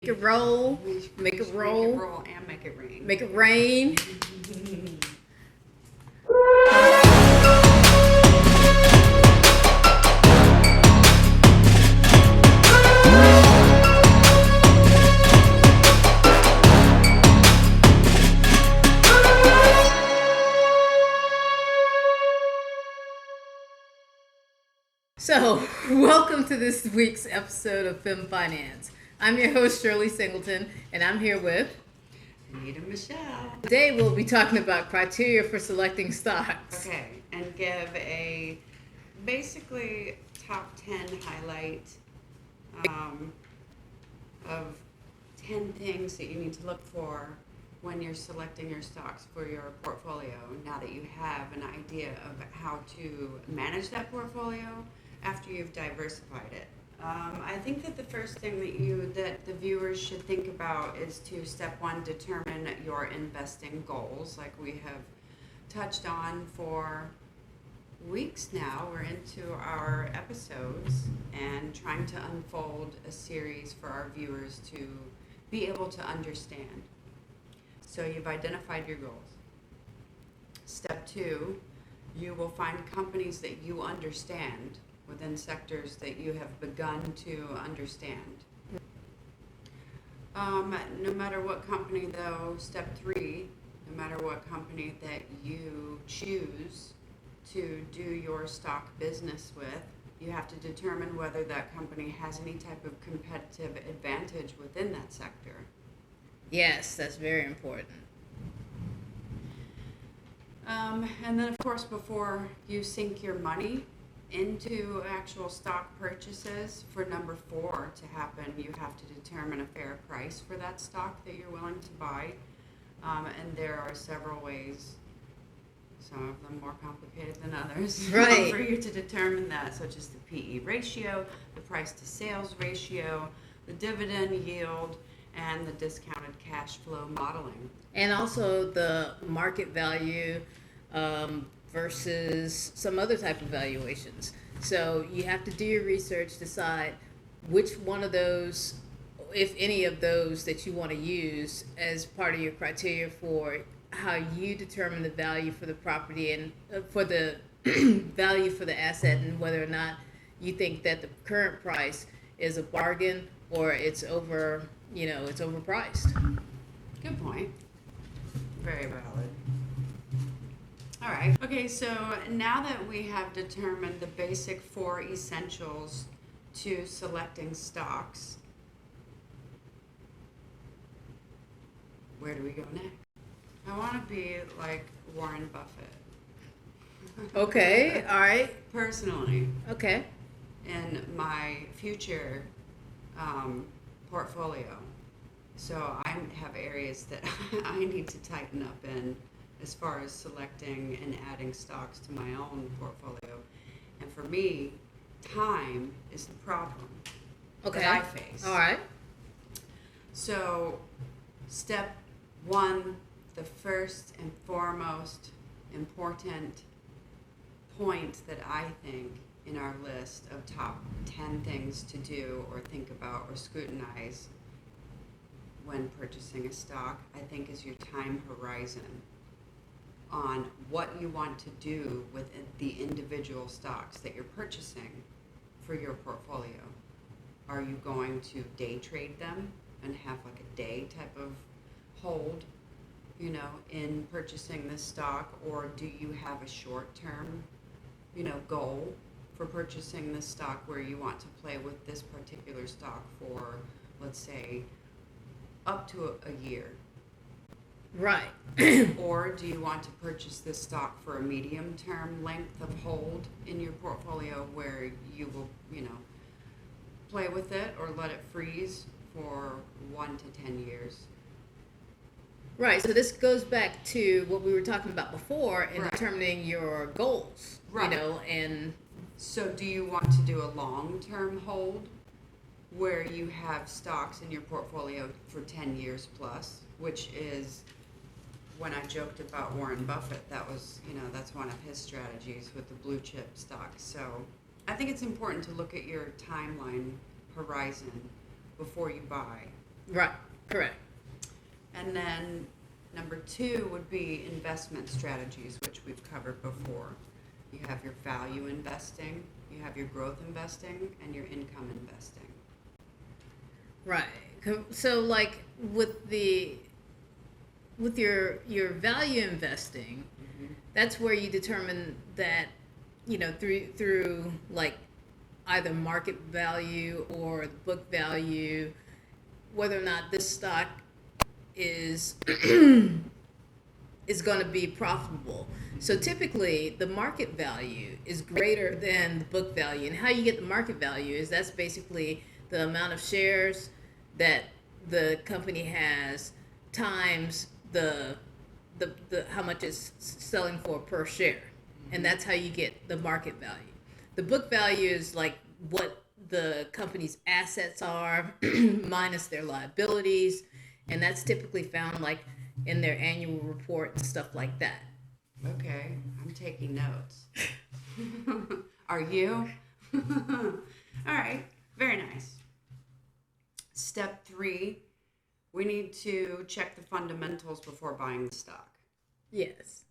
Make it roll. Make it roll. Make it roll and make it rain. Make it rain. So, welcome to this week's episode of Fem Finance. I'm your host, Shirley Singleton, and I'm here with Anita Michelle. Today we'll be talking about criteria for selecting stocks. Okay, and give a basically top 10 highlight of 10 things that you need to look for when you're selecting your stocks for your portfolio, now that you have an idea of how to manage that portfolio after you've diversified it. I think that the first thing that the viewers should think about is to step one, determine your investing goals, like we have touched on for weeks now. We're into our episodes and trying to unfold a series for our viewers to be able to understand. So you've identified your goals. Step two, you will find companies that you understand within sectors that you have begun to understand. No matter what company though, step three, no matter what company that you choose to do your stock business with, you have to determine whether that company has any type of competitive advantage within that sector. Yes, that's very important. And then of course, before you sink your money into actual stock purchases, for number 4 to happen, you have to determine a fair price for that stock that you're willing to buy. And there are several ways, some of them more complicated than others, right, for you to determine that, such as the PE ratio, the price to sales ratio, the dividend yield, and the discounted cash flow modeling. And also the market value versus some other type of valuations. So you have to do your research, decide which one of those, if any of those, that you want to use as part of your criteria for how you determine the value for the property and for the value for the asset, and whether or not you think that the current price is a bargain or it's it's overpriced. Good point. Very valid. All right. Okay, so now that we have determined the basic 4 essentials to selecting stocks, where do we go next? I want to be like Warren Buffett. Okay, all right. Personally. Okay. In my future portfolio. So I have areas that I need to tighten up in as far as selecting and adding stocks to my own portfolio. And for me, time is the problem that I face. All right. So step 1, the first and foremost important point that I think in our list of top 10 things to do or think about or scrutinize when purchasing a stock, I think, is your time horizon on what you want to do with the individual stocks that you're purchasing for your portfolio. Are you going to day trade them and have like a day type of hold, in purchasing this stock, or do you have a short-term, goal for purchasing this stock where you want to play with this particular stock for, let's say, up to a year? Right. Or do you want to purchase this stock for a medium-term length of hold in your portfolio where you will, play with it or let it freeze for 1 to 10 years? Right. So this goes back to what we were talking about before in Right. determining your goals. Right. And so do you want to do a long-term hold where you have stocks in your portfolio for 10 years plus, which is, when I joked about Warren Buffett, that was, that's one of his strategies with the blue chip stocks. So I think it's important to look at your timeline horizon before you buy. Right. Correct. And then number 2 would be investment strategies, which we've covered before. You have your value investing, you have your growth investing, and your income investing. Right. So like with your value investing, that's where you determine that, through like either market value or book value, whether or not this stock is is going to be profitable. So typically the market value is greater than the book value. And how you get the market value is that's basically the amount of shares that the company has times the how much it's selling for per share. And that's how you get the market value. The book value is like what the company's assets are minus their liabilities, and that's typically found like in their annual report and stuff like that. Okay, I'm taking notes. Are you? All right, very nice. Step 3, we need to check the fundamentals before buying the stock. Yes.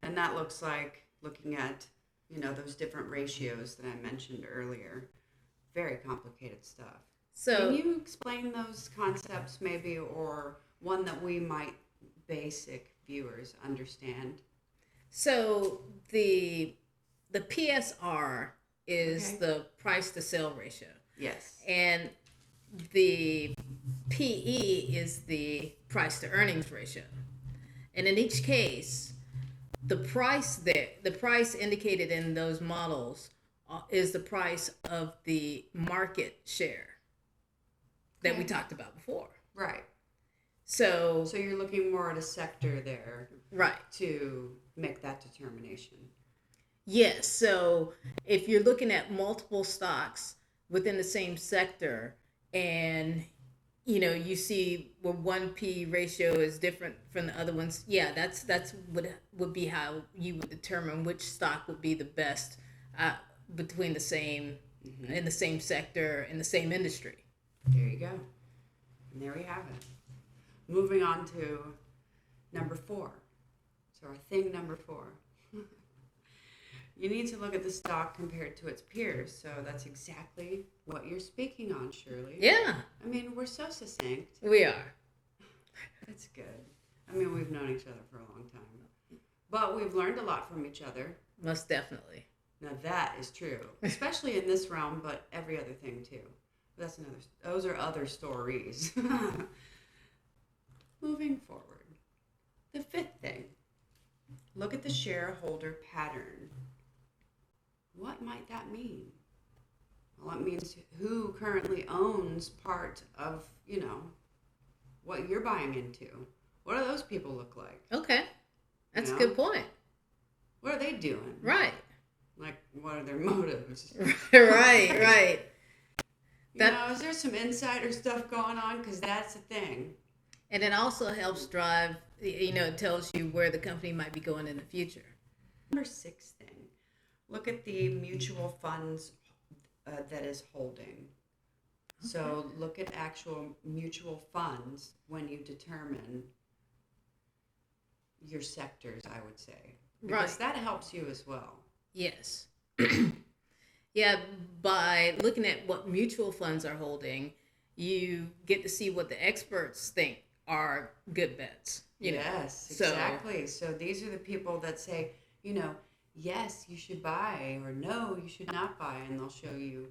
And that looks like looking at, those different ratios that I mentioned earlier. Very complicated stuff. So can you explain those concepts maybe, or one that we might basic viewers understand? So the PSR is the price to sale ratio. Yes. And the PE is the price to earnings ratio. And in each case, the price indicated in those models is the price of the market share that we talked about before. Right. So you're looking more at a sector there, right, to make that determination. Yes. So if you're looking at multiple stocks within the same sector, and you see where one P ratio is different from the other ones, that's what would be how you would determine which stock would be the best between the same in the same sector in the same industry. There you go. And there we have it. Moving on to number 4. So our thing number 4. You need to look at the stock compared to its peers. So that's exactly what you're speaking on, Shirley. Yeah. I mean, we're so succinct. We are. That's good. I mean, we've known each other for a long time. But we've learned a lot from each other. Most definitely. Now that is true. Especially in this realm, but every other thing too. Those are other stories. Moving forward. The 5th thing. Look at the shareholder pattern. What might that mean? Well, it means who currently owns part of, what you're buying into. What do those people look like? Okay. That's a good point. What are they doing? Right. Like, what are their motives? right. Is there some insider stuff going on? Because that's the thing. And it also helps drive, it tells you where the company might be going in the future. Number 6 thing, look at the mutual funds that is holding. Okay. So look at actual mutual funds when you determine your sectors, I would say. Because that helps you as well. Yes. Yeah, by looking at what mutual funds are holding, you get to see what the experts think are good bets. Yes, exactly. So these are the people that say, yes, you should buy, or no, you should not buy, and they'll show you,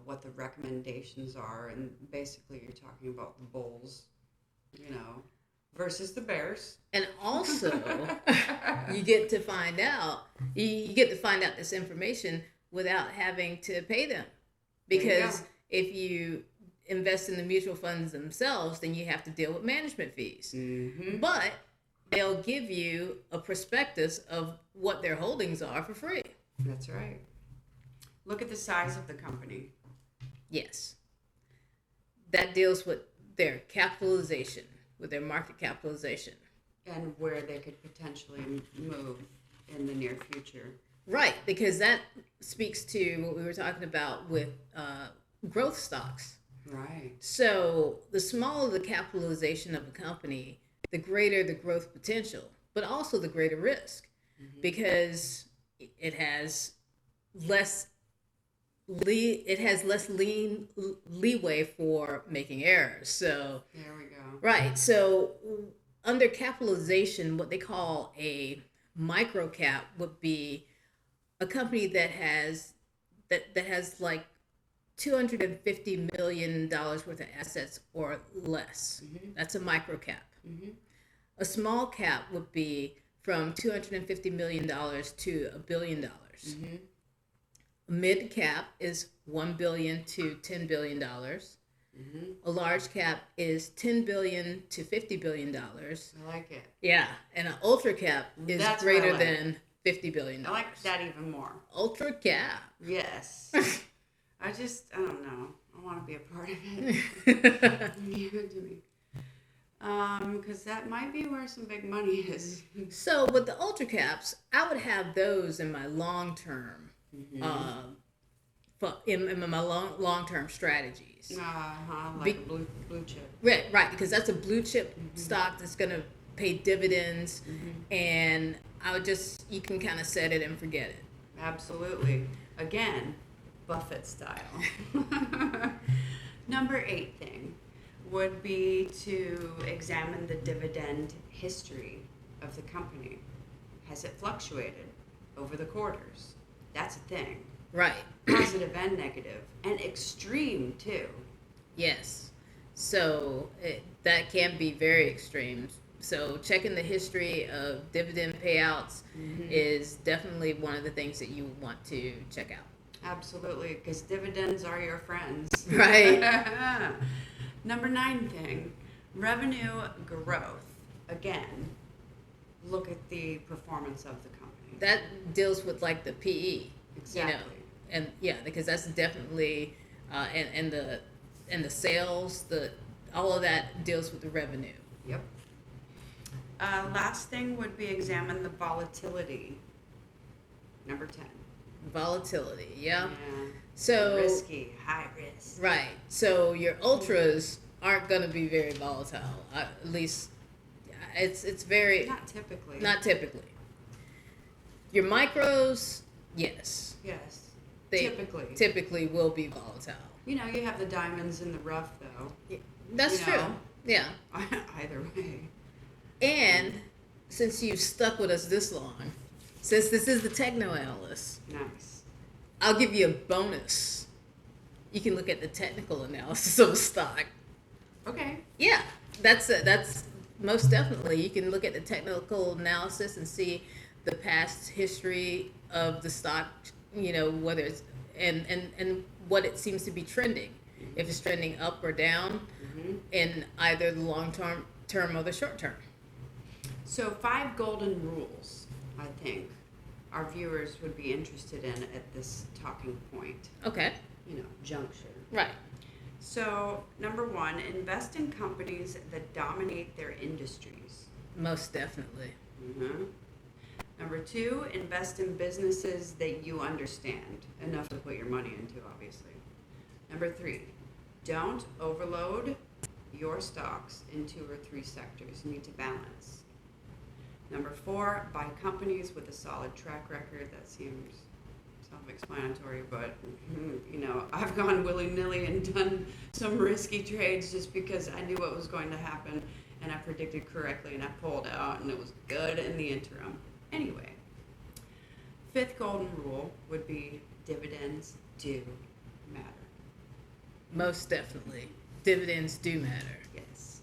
what the recommendations are, and basically you're talking about the bulls, versus the bears. And also, you get to find out this information without having to pay them, because if you invest in the mutual funds themselves, then you have to deal with management fees. Mm-hmm. But they'll give you a prospectus of what their holdings are for free. That's right. Look at the size of the company. Yes. That deals with their capitalization, with their market capitalization. And where they could potentially move in the near future. Right, because that speaks to what we were talking about with growth stocks. Right. So the smaller the capitalization of a company, the greater the growth potential, but also the greater risk, because it has less leeway for making errors. So There we go. right. So under capitalization, what they call a micro cap would be a company that has like $250 million worth of assets or less. That's a micro cap. A small cap would be from $250 million to $1 billion. A mid cap is $1 to $10 billion. A large cap is $10 to $50 billion. I like it. Yeah, and an ultra cap is That's greater what I like. than $50 billion. I like that even more. Ultra cap. Yes. I don't know. I want to be a part of it. Give it to me. Because that might be where some big money is. So with the ultra caps, I would have those in my long term, in my long term strategies. Like a blue chip. Right, because that's a blue chip stock that's going to pay dividends, and you can kind of set it and forget it. Absolutely. Again, Buffett style. Number 8 thing would be to examine the dividend history of the company. Has it fluctuated over the quarters? That's a thing. Right. Positive and negative, and extreme too. Yes. So that can be very extreme. So checking the history of dividend payouts is definitely one of the things that you want to check out. Absolutely, because dividends are your friends. Right. Number 9 thing, revenue growth. Again, look at the performance of the company. That deals with like the PE. Exactly. And yeah, because that's definitely and the sales, all of that deals with the revenue. Yep. Last thing would be examine the volatility. Number 10. Volatility, yeah. Yeah. So Risky, high risk. right. So your ultras aren't going to be very volatile. At least it's very Not typically. not typically. Your micros, yes. Yes. They typically will be volatile. You have the diamonds in the rough, though. That's true. Yeah. Either way. And since you've stuck with us this long, since this is the Techno Analyst, Nice. I'll give you a bonus. You can look at the technical analysis of a stock. Okay. Yeah, that's most definitely. You can look at the technical analysis and see the past history of the stock, whether it's and what it seems to be trending. If it's trending up or down in either the long term or the short term. So 5 golden rules, I think, our viewers would be interested in at this talking point. Okay. Juncture. Right. So, number 1, invest in companies that dominate their industries. Most definitely. Number 2, invest in businesses that you understand, enough to put your money into, obviously. Number 3, don't overload your stocks in 2 or 3 sectors. You need to balance. Number 4, buy companies with a solid track record. That seems self-explanatory, but I've gone willy-nilly and done some risky trades just because I knew what was going to happen, and I predicted correctly, and I pulled out, and it was good in the interim. Anyway, 5th golden rule would be dividends do matter. Most definitely. Dividends do matter. Yes.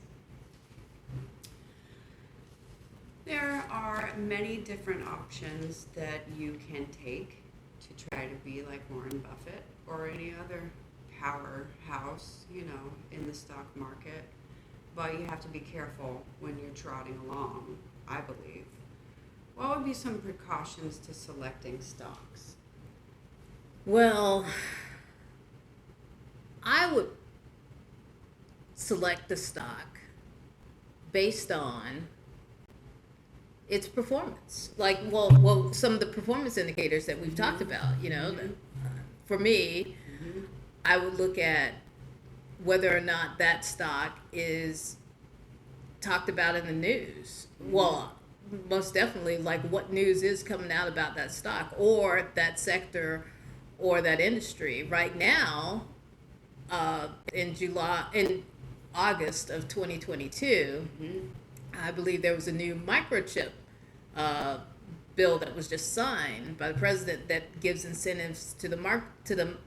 There are many different options that you can take to try to be like Warren Buffett or any other powerhouse, in the stock market. But you have to be careful when you're trotting along, I believe. What would be some precautions to selecting stocks? Well, I would select the stock based on its performance. Like, well, some of the performance indicators that we've talked about, for me, I would look at whether or not that stock is talked about in the news. Well, most definitely, like what news is coming out about that stock or that sector or that industry. Right now, in August of 2022, I believe there was a new microchip bill that was just signed by the president that gives incentives to the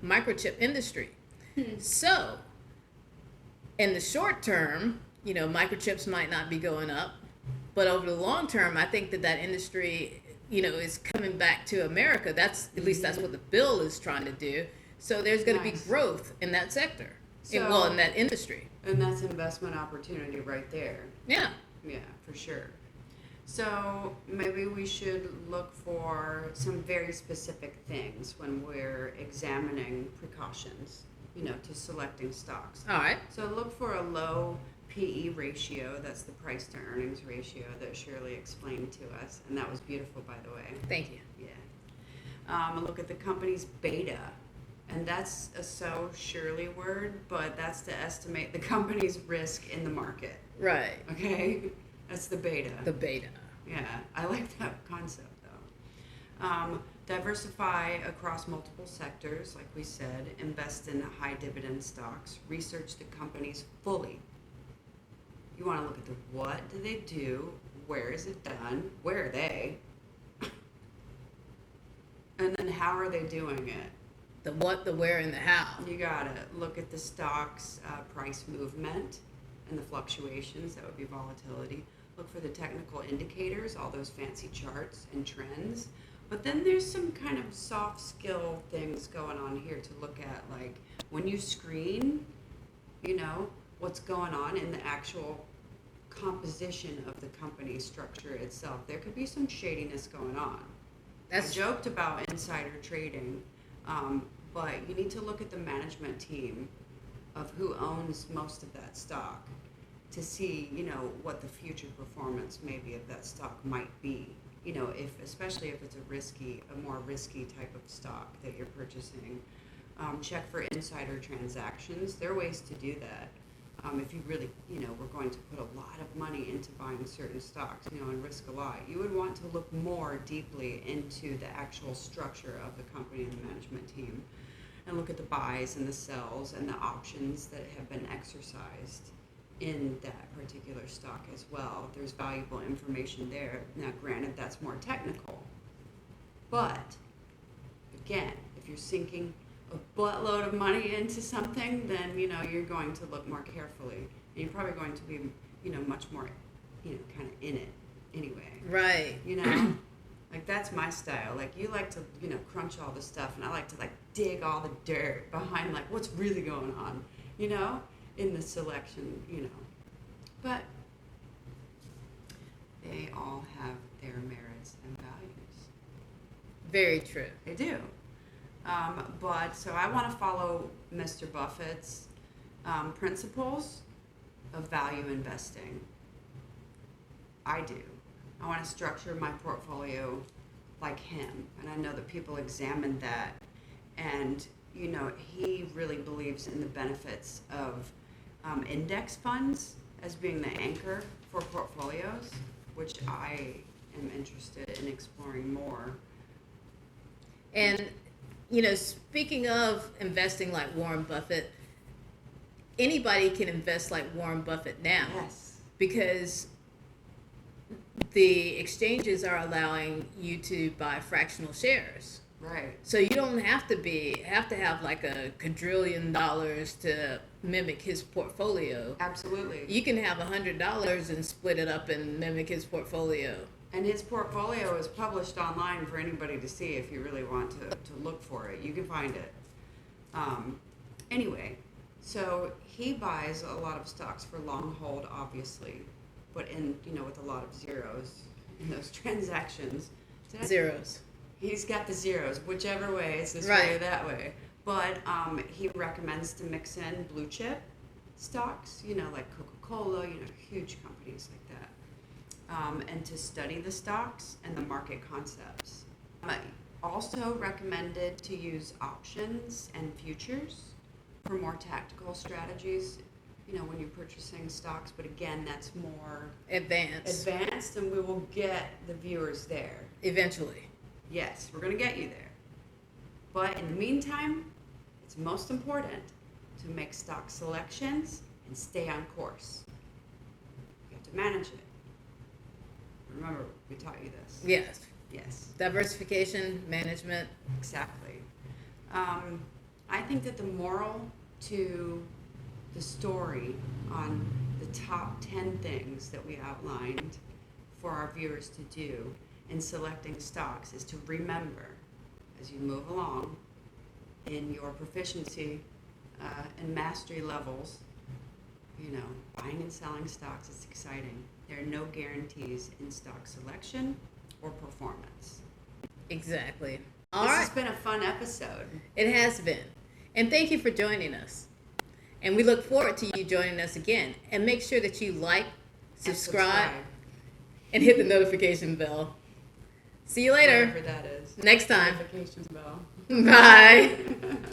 microchip industry. So, in the short term, microchips might not be going up, but over the long term, I think that industry, is coming back to America. That's at least that's what the bill is trying to do. So there's going to be growth in that sector, in that industry. And that's investment opportunity right there. Yeah. Yeah, for sure. So maybe we should look for some very specific things when we're examining precautions, to selecting stocks. All right. So look for a low PE ratio. That's the price to earnings ratio that Shirley explained to us. And that was beautiful, by the way. Thank you. Yeah. Look at the company's beta. And that's a so Shirley word, but that's to estimate the company's risk in the market. Right. Okay? That's the beta. The beta. Yeah, I like that concept though. Diversify across multiple sectors, like we said. Invest in high dividend stocks. Research the companies fully. You want to look at the what do they do, where is it done, where are they, and then how are they doing it. The what, the where, and the how. You gotta look at the stock's price movement and the fluctuations. That would be volatility. Look for the technical indicators, all those fancy charts and trends. But then there's some kind of soft skill things going on here to look at, like when you screen, what's going on in the actual composition of the company structure itself. There could be some shadiness going on. I joked about insider trading, but you need to look at the management team of who owns most of that stock to see, what the future performance maybe of that stock might be. Especially if it's a more risky type of stock that you're purchasing. Check for insider transactions. There are ways to do that. If you really, were going to put a lot of money into buying certain stocks, and risk a lot, you would want to look more deeply into the actual structure of the company and the management team and look at the buys and the sells and the options that have been exercised in that particular stock as well. There's valuable information there. Now, granted, that's more technical, but again, if you're sinking a buttload of money into something, then you're going to look more carefully, and you're probably going to be much more kind of in it anyway. Right. Like that's my style. Like you like to crunch all the stuff, and I like to like dig all the dirt behind like what's really going on in the selection, but they all have their merits and values. Very true. They do. But so I want to follow Mr. Buffett's principles of value investing. I do. I want to structure my portfolio like him, and I know that people examine that, and he really believes in the benefits of index funds as being the anchor for portfolios, which I am interested in exploring more. And speaking of investing like Warren Buffett, anybody can invest like Warren Buffett now. Yes. Because the exchanges are allowing you to buy fractional shares. Right. So you don't have to have like a quadrillion dollars to mimic his portfolio. Absolutely. You can have $100 and split it up and mimic his portfolio. And his portfolio is published online for anybody to see if you really want to look for it. You can find it. Anyway, so he buys a lot of stocks for long hold, obviously, but with a lot of zeros in those transactions. Zeros. He's got the zeros, whichever way, it's this way or that way. But he recommends to mix in blue chip stocks, like Coca-Cola, huge companies like that. And to study the stocks and the market concepts. Also recommended to use options and futures for more tactical strategies, when you're purchasing stocks, but again, that's more Advanced. and we will get the viewers there. Eventually. Yes, we're going to get you there. But in the meantime, it's most important to make stock selections and stay on course. You have to manage it. Remember, we taught you this. Yes. Yes, Diversification, management. exactly. I think that the moral to the story on the top 10 things that we outlined for our viewers to do in selecting stocks is to remember, as you move along in your proficiency and mastery levels, buying and selling stocks is exciting. There are no guarantees in stock selection or performance. Exactly. All This right. has been a fun episode. It has been. And thank you for joining us. And we look forward to you joining us again. And make sure that you like, subscribe, and hit the notification bell. See you later. Whatever that is. Next time. Notifications bell. Bye.